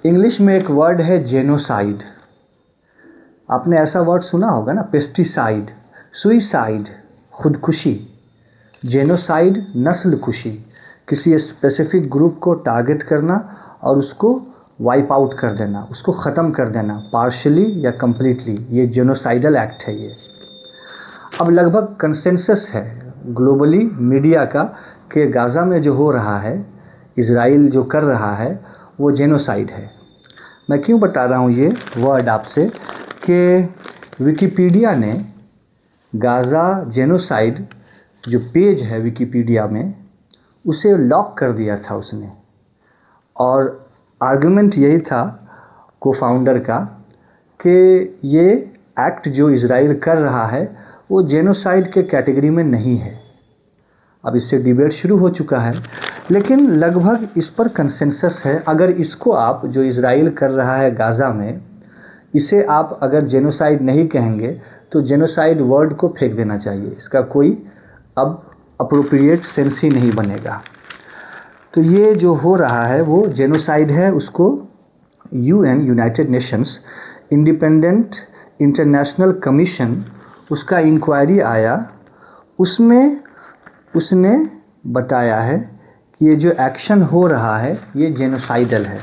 English में एक word है जेनोसाइड। आपने ऐसा वर्ड सुना होगा ना, पेस्टिसाइड, सुइसाइड खुदकुशी, जेनोसाइड नस्ल खुशी, किसी स्पेसिफिक ग्रुप को टारगेट करना और उसको वाइप आउट कर देना, उसको ख़त्म कर देना पार्शली या कंप्लीटली, ये जेनोसाइडल एक्ट है ये। अब लगभग कंसेंसस है ग्लोबली मीडिया का कि गाज़ा में जो हो रहा है, इज़राइल जो कर रहा है वो जेनोसाइड है। मैं क्यों बता रहा हूँ ये वर्ड आपसे कि विकिपीडिया ने गाज़ा जेनोसाइड जो पेज है विकिपीडिया में उसे लॉक कर दिया था उसने, और आर्गुमेंट यही था को फाउंडर का कि ये एक्ट जो इज़राइल कर रहा है वो जेनोसाइड के कैटेगरी में नहीं है। अब इससे डिबेट शुरू हो चुका है, लेकिन लगभग इस पर कंसेंसस है। अगर इसको आप जो इज़राइल कर रहा है गाज़ा में, इसे आप अगर जेनोसाइड नहीं कहेंगे तो जेनोसाइड वर्ड को फेंक देना चाहिए, इसका कोई अब अप्रोप्रिएट सेंस ही नहीं बनेगा। तो ये जो हो रहा है वो जेनोसाइड है। उसको UN, United Nations independent international commission, उसका इंक्वायरी आया, उसमें उसने बताया है कि ये जो एक्शन हो रहा है ये जेनोसाइडल है।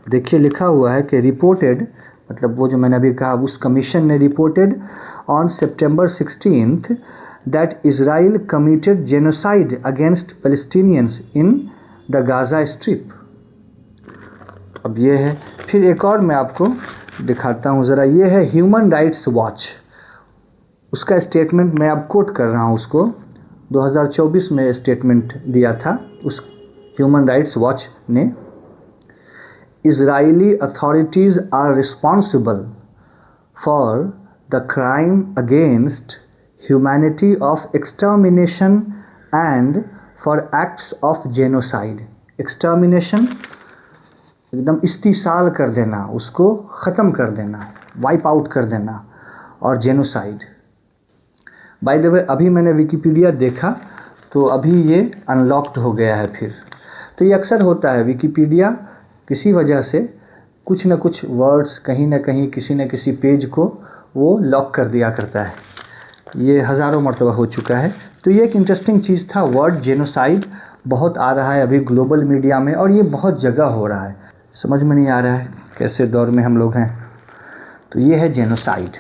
देखिए लिखा हुआ है कि रिपोर्टेड, मतलब वो जो मैंने अभी कहा, उस कमीशन ने reported on September 16th that Israel committed genocide against Palestinians in the Gaza strip. अब ये है, फिर एक और मैं आपको दिखाता हूँ ज़रा, ये है ह्यूमन राइट्स वॉच, उसका स्टेटमेंट मैं अब कोट कर रहा हूँ। उसको 2024 में स्टेटमेंट दिया था उस ह्यूमन राइट्स वॉच ने। Israeli authorities are responsible for the crime against humanity of extermination and for acts of genocide. Extermination एकदम इस्तीसाल कर देना, उसको ख़त्म कर देना, वाइप आउट कर देना, और जेनोसाइड। बाय द वे अभी मैंने विकिपीडिया देखा तो अभी ये अनलॉक्ड हो गया है फिर। तो ये अक्सर होता है, विकिपीडिया किसी वजह से कुछ न कुछ वर्ड्स कहीं ना कहीं किसी न किसी पेज को वो लॉक कर दिया करता है। ये हज़ारों मरतबा हो चुका है। तो ये एक इंटरेस्टिंग चीज़ था। वर्ड जेनोसाइड बहुत आ रहा है अभी ग्लोबल मीडिया में, और ये बहुत जगह हो रहा है। समझ में नहीं आ रहा है कैसे दौर में हम लोग हैं। तो ये है जेनोसाइड।